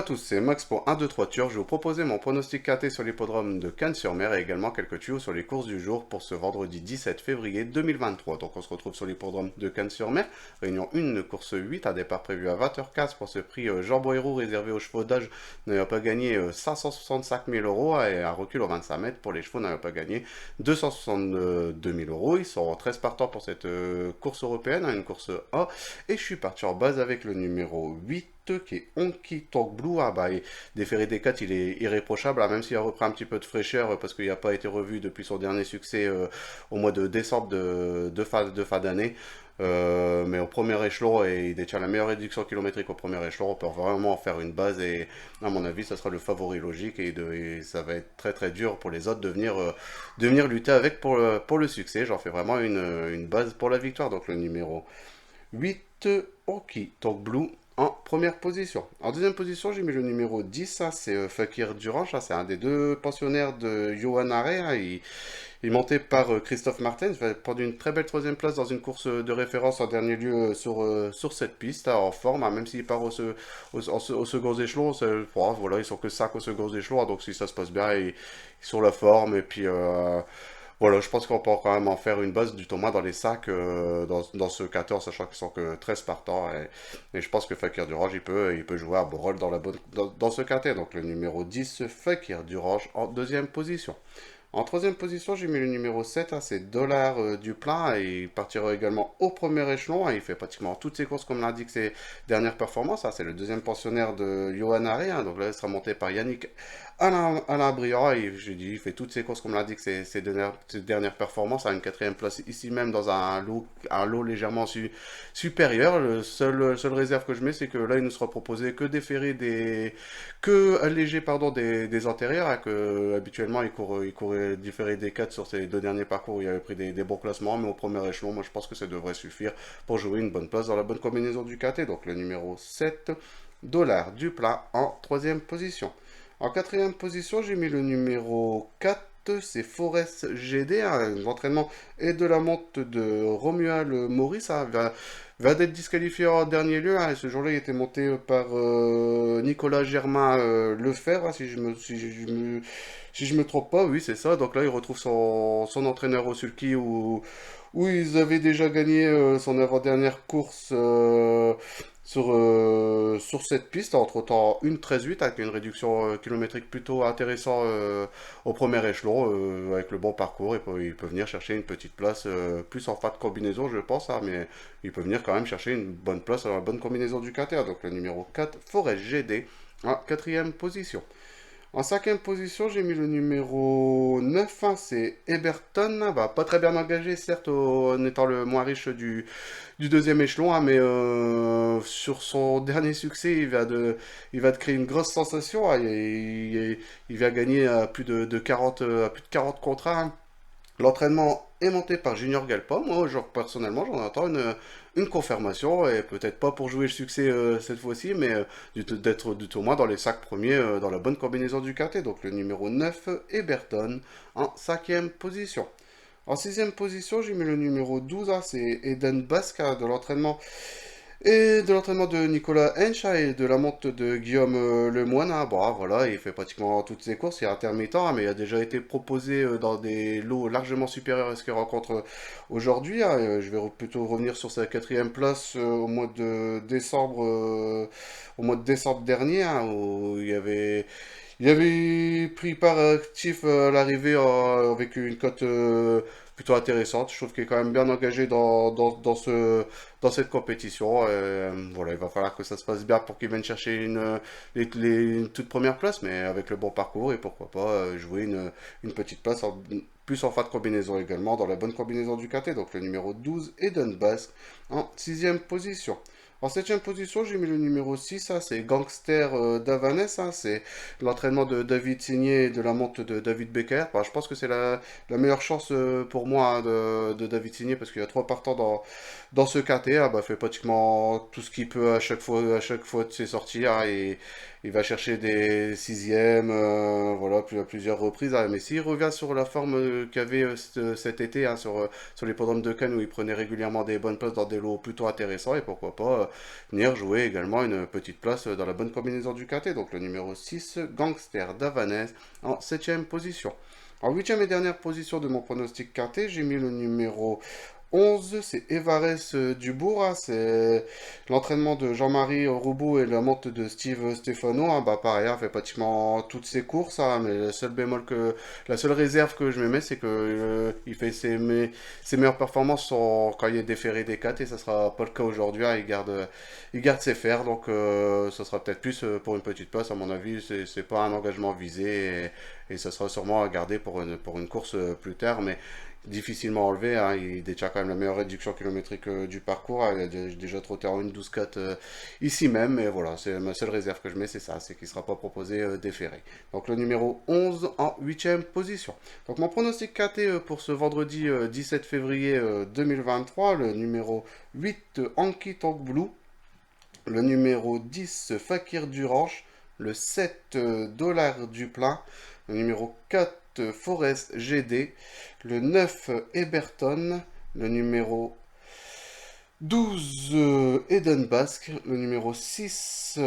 tous, c'est Max pour 1, 2, 3 Tours. Je vais vous proposer mon pronostic KT sur l'hippodrome de Cannes-sur-Mer et également quelques tuyaux sur les courses du jour pour ce vendredi 17 février 2023. Donc on se retrouve sur l'hippodrome de Cannes-sur-Mer. Réunion 1, course 8, un départ prévu à 20h15 pour ce prix Jean Boiroux réservé aux chevaux d'âge n'ayant pas gagné 565 000 euros et un recul aux 25 mètres pour les chevaux n'ayant pas gagné 262 000 euros. Ils sont 13 partants pour cette course européenne, une course A. Et je suis parti en base avec le numéro 8 qui est Honky Tonk Blue. Ah bah, des Ferré des 4, il est irréprochable, hein, même s'il a repris un petit peu de fraîcheur parce qu'il n'a pas été revu depuis son dernier succès au mois de décembre de fin d'année. Mais au premier échelon, et il détient la meilleure réduction kilométrique au premier échelon, on peut vraiment en faire une base et à mon avis, ça sera le favori logique et ça va être très très dur pour les autres de venir lutter avec pour le succès. J'en fais vraiment une base pour la victoire, donc le numéro 8, Honky Tonk Blue en première position. En deuxième position, j'ai mis le numéro 10, ça c'est Fakir Durange, c'est un des deux pensionnaires de Johan Aré, hein, il est monté par Christophe Martin, il va prendre une très belle troisième place dans une course de référence en dernier lieu sur cette piste, hein, en forme, hein, même s'il part au second échelon, voilà, ils sont que 5 au second échelon, hein, donc si ça se passe bien, ils sont sur la forme, et puis voilà, je pense qu'on peut quand même en faire une base du tournoi dans les sacs dans ce 14, sachant qu'ils sont que 13 partants. Et je pense que Fakir Durange, il peut jouer un bon rôle dans ce quartet. Donc le numéro 10, Fakir Durange, en deuxième position. En troisième position, j'ai mis le numéro 7, hein, c'est Dollar du plein, et il partira également au premier échelon, hein, il fait pratiquement toutes ses courses comme l'indique ses dernières performances, hein, c'est le deuxième pensionnaire de Johan Aré, hein, donc là il sera monté par Yannick Alain Briand, et je dis, il fait toutes ses courses comme l'indique ses dernières performances, à une quatrième place ici même dans un lot légèrement supérieur. Seule réserve que je mets, c'est que là il ne sera proposé que des ferrés, que alléger pardon, des antérieurs, hein, que habituellement il courait différé des 4 sur ces deux derniers parcours où il avait pris des bons classements, mais au premier échelon, moi je pense que ça devrait suffire pour jouer une bonne place dans la bonne combinaison du KT. Donc le numéro 7, Dollar du plat en troisième position. En quatrième position, j'ai mis le numéro 4, c'est Forest GD, hein, l'entraînement et de la monte de Romuald Maurice, hein, va d'être disqualifié en dernier lieu, hein, et ce jour-là il était monté par Nicolas Germain Lefebvre, hein, si je me trompe pas, oui c'est ça, donc là il retrouve son entraîneur au sulky où ils avaient déjà gagné son avant-dernière course sur cette piste, entre-temps une 13-8 avec une réduction kilométrique plutôt intéressante au premier échelon, avec le bon parcours, il peut venir chercher une petite place, plus en fin de combinaison je pense, hein, mais il peut venir quand même chercher une bonne place dans la bonne combinaison du KT, donc le numéro 4, Forest GD, en quatrième position. En cinquième position, j'ai mis le numéro 9, hein, c'est Eberton. Bah, pas très bien engagé, certes, en étant le moins riche du deuxième échelon, hein, mais sur son dernier succès, il va de créer une grosse sensation, hein, il va gagner à à plus de 40 contrats, hein. L'entraînement est monté par Junior Galpa. Moi, genre, personnellement, j'en attends une confirmation, et peut-être pas pour jouer le succès cette fois-ci, mais d'être du tournoi dans les 5 premiers, dans la bonne combinaison du KT. Donc le numéro 9, Eberton, en cinquième position. En sixième position, j'ai mis le numéro 12, hein, c'est Eden Basque, hein, de l'entraînement de Nicolas Hench, hein, et de la monte de Guillaume Lemoine, hein. Bon, ah, voilà, il fait pratiquement toutes ses courses, il est intermittent, hein, mais il a déjà été proposé dans des lots largement supérieurs à ce qu'il rencontre aujourd'hui, hein. Je vais plutôt revenir sur sa quatrième place au mois de décembre dernier, hein, où il avait pris part actif à l'arrivée avec une cote plutôt intéressante. Je trouve qu'il est quand même bien engagé dans cette compétition. Voilà, il va falloir que ça se passe bien pour qu'il vienne chercher une toute première place, mais avec le bon parcours et pourquoi pas jouer une petite place plus en fin de combinaison également, dans la bonne combinaison du KT. Donc le numéro 12, Eden Basque, en sixième position. En septième position, j'ai mis le numéro 6, ça c'est Gangster d'Avanès, hein, c'est l'entraînement de David Signé et de la monte de David Becker. Bah, je pense que c'est la meilleure chance pour moi, hein, de David Signé, parce qu'il y a 3 partants dans ce KT, hein, bah, fait pratiquement tout ce qu'il peut à chaque fois de ses sorties, hein, il va chercher des sixièmes, voilà, à plusieurs reprises. Mais s'il revient sur la forme qu'il avait cet été sur l'hippodrome de Cannes où il prenait régulièrement des bonnes places dans des lots plutôt intéressants, et pourquoi pas venir jouer également une petite place dans la bonne combinaison du KT. Donc le numéro 6, Gangster d'Havanès, en septième position. En huitième et dernière position de mon pronostic quintet, j'ai mis le numéro 11, c'est Evarès Dubourg, hein, c'est l'entraînement de Jean-Marie Roubaud et la monte de Steve Stefano. Hein, bah pareil, il fait pratiquement toutes ses courses, hein, mais la seule réserve que je me mets, c'est que il fait ses meilleures performances quand il est déféré des 4 et ça sera pas le cas aujourd'hui. Hein, il garde ses fers, donc ça sera peut-être plus pour une petite place. À mon avis, c'est pas un engagement visé et ça sera sûrement à garder pour une course plus tard, mais difficilement enlevé. Hein. Il détient quand même la meilleure réduction kilométrique du parcours. Hein. Il a déjà trotté en 1,12,4 ici même. Mais voilà, c'est ma seule réserve que je mets, c'est ça, c'est qu'il ne sera pas proposé déféré. Donc le numéro 11 en huitième position. Donc mon pronostic KT pour ce vendredi 17 février 2023, le numéro 8 Anki Tank Blue, le numéro 10 Fakir Duranche, le 7 Dollar du Plein, le numéro 4 Forest GD, le 9 Eberton, le numéro 12 Eden Basque, le numéro 6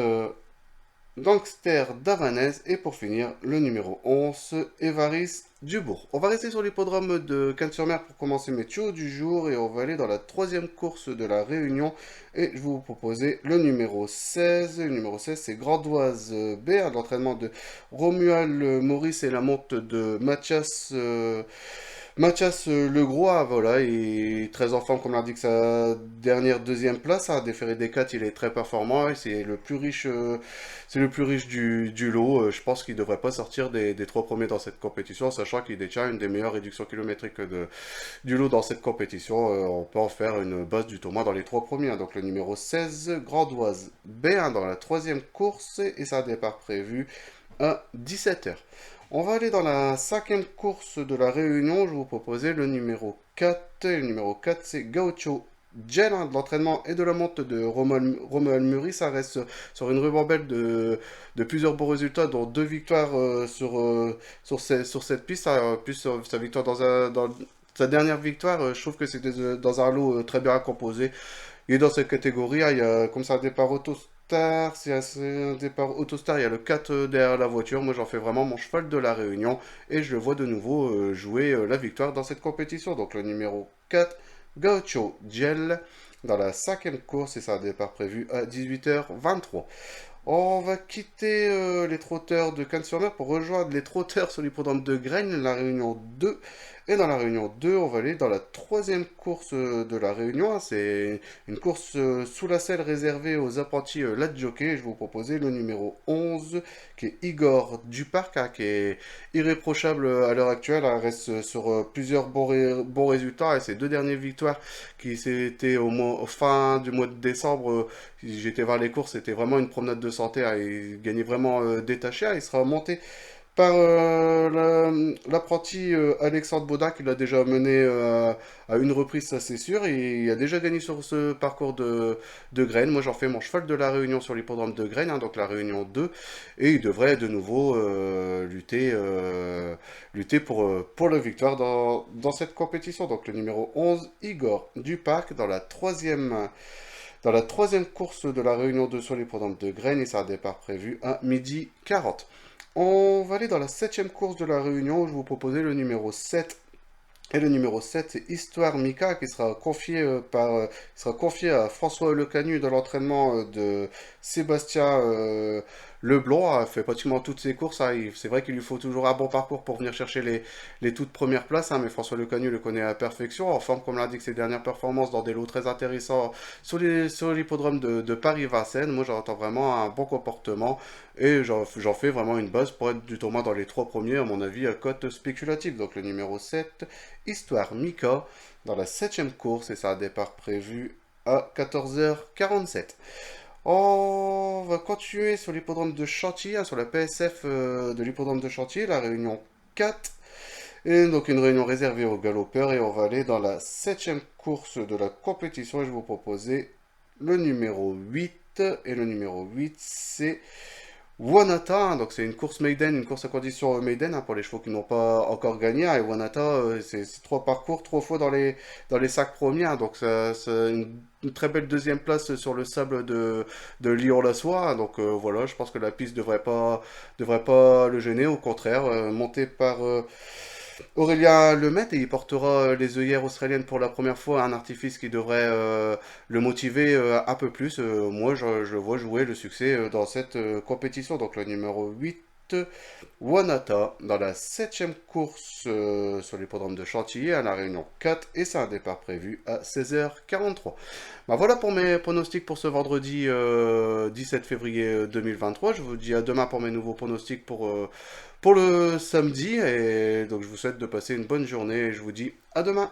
Gangster d'Havanès et pour finir le numéro 11 Évariste Dubourg. On va rester sur l'hippodrome de Cannes-sur-Mer pour commencer mes tuyaux du jour et on va aller dans la troisième course de la Réunion et je vais vous proposer le numéro 16. Le numéro 16 c'est Grandoise B à l'entraînement de Romuald Maurice et la monte de Mathias Legros, ah, voilà, il est très en forme, comme l'indique sa dernière deuxième place. À déféré des 4, il est très performant et c'est le plus riche du lot. Je pense qu'il ne devrait pas sortir des trois premiers dans cette compétition, sachant qu'il détient une des meilleures réductions kilométriques du lot dans cette compétition. On peut en faire une base du tournoi dans les trois premiers. Hein. Donc le numéro 16, Grandoise B1 dans la troisième course et ça a départ prévu à 17h. On va aller dans la cinquième course de la Réunion. Je vais vous proposer le numéro 4. Le numéro 4, c'est Gaucho Gel, hein, de l'entraînement et de la monte de Romuald Muri. Ça reste sur une ribambelle de plusieurs bons résultats, dont deux victoires sur cette piste. Hein, plus sa victoire dans sa dernière victoire, je trouve que c'est dans un lot très bien composé. Il est dans cette catégorie, hein, il y a comme ça un départ Autostar, c'est un départ Autostar, il y a le 4 derrière la voiture. Moi j'en fais vraiment mon cheval de la Réunion et je le vois de nouveau jouer la victoire dans cette compétition. Donc le numéro 4, Gaucho Gel, dans la cinquième course et ça a un départ prévu à 18h23. On va quitter les trotteurs de Cannes-sur-Mer pour rejoindre les trotteurs sur l'hippodrome de Graines, la Réunion 2. Et dans la Réunion 2, on va aller dans la troisième course de la Réunion. C'est une course sous la selle réservée aux apprentis lat jockey. Je vais vous proposer le numéro 11, qui est Igor Duparc, hein, qui est irréprochable à l'heure actuelle. Elle reste sur plusieurs bons résultats. Et ses deux dernières victoires, qui c'était au fin du mois de décembre, j'étais voir les courses, c'était vraiment une promenade de santé. Hein, il gagnait vraiment détaché. Hein, il sera monté par l'apprenti Alexandre Baudin qui l'a déjà mené à une reprise, ça c'est sûr. Et il a déjà gagné sur ce parcours de Graines. Moi j'en fais mon cheval de la Réunion sur l'hippodrome de Graines, hein, donc la Réunion 2. Et il devrait de nouveau lutter pour la victoire dans cette compétition. Donc le numéro 11, Igor Duparc, dans la troisième course de la Réunion 2 sur l'hippodrome de Graines. Et c'est un départ prévu à 12h40. On va aller dans la septième course de la Réunion où je vous proposais le numéro 7. Et le numéro 7, c'est Histoire Mika qui sera sera confié à François Lecanu dans l'entraînement de Sébastien Leblanc. A fait pratiquement toutes ses courses. Hein. C'est vrai qu'il lui faut toujours un bon parcours pour venir chercher les toutes premières places. Hein, mais François Lecanu le connaît à la perfection. En forme, comme l'indique ses dernières performances dans des lots très intéressants sur l'hippodrome de Paris-Vincennes. Moi, j'entends vraiment un bon comportement. Et j'en fais vraiment une base pour être du tournoi dans les trois premiers, à mon avis, à cote spéculative. Donc le numéro 7, Histoire Mika, dans la septième course, et ça a un départ prévu à 14h47. On va continuer sur l'hippodrome de Chantilly, hein, sur la PSF de l'hippodrome de Chantilly, la réunion 4. Et donc une réunion réservée aux galopeurs, et on va aller dans la septième course de la compétition. Et je vais vous proposer le numéro 8, et le numéro 8, c'est Wanata, hein, donc c'est une course maiden, une course à condition maiden hein, pour les chevaux qui n'ont pas encore gagné, hein. Et Wanata, c'est trois parcours, trois fois dans les cinq premiers, hein. Donc c'est une très belle deuxième place sur le sable de Lyon-la-Soie, hein. Donc voilà, je pense que la piste devrait pas le gêner, au contraire, montée par Aurélien Lemaitre, et il portera les œillères australiennes pour la première fois, un artifice qui devrait le motiver un peu plus. Moi, je vois jouer le succès dans cette compétition. Donc le numéro 8, Wanata, dans la septième course sur l'hippodrome de Chantilly, à la Réunion 4, et c'est un départ prévu à 16h43. Bah voilà pour mes pronostics pour ce vendredi 17 février 2023. Je vous dis à demain pour mes nouveaux pronostics pour le samedi. Et donc je vous souhaite de passer une bonne journée et je vous dis à demain.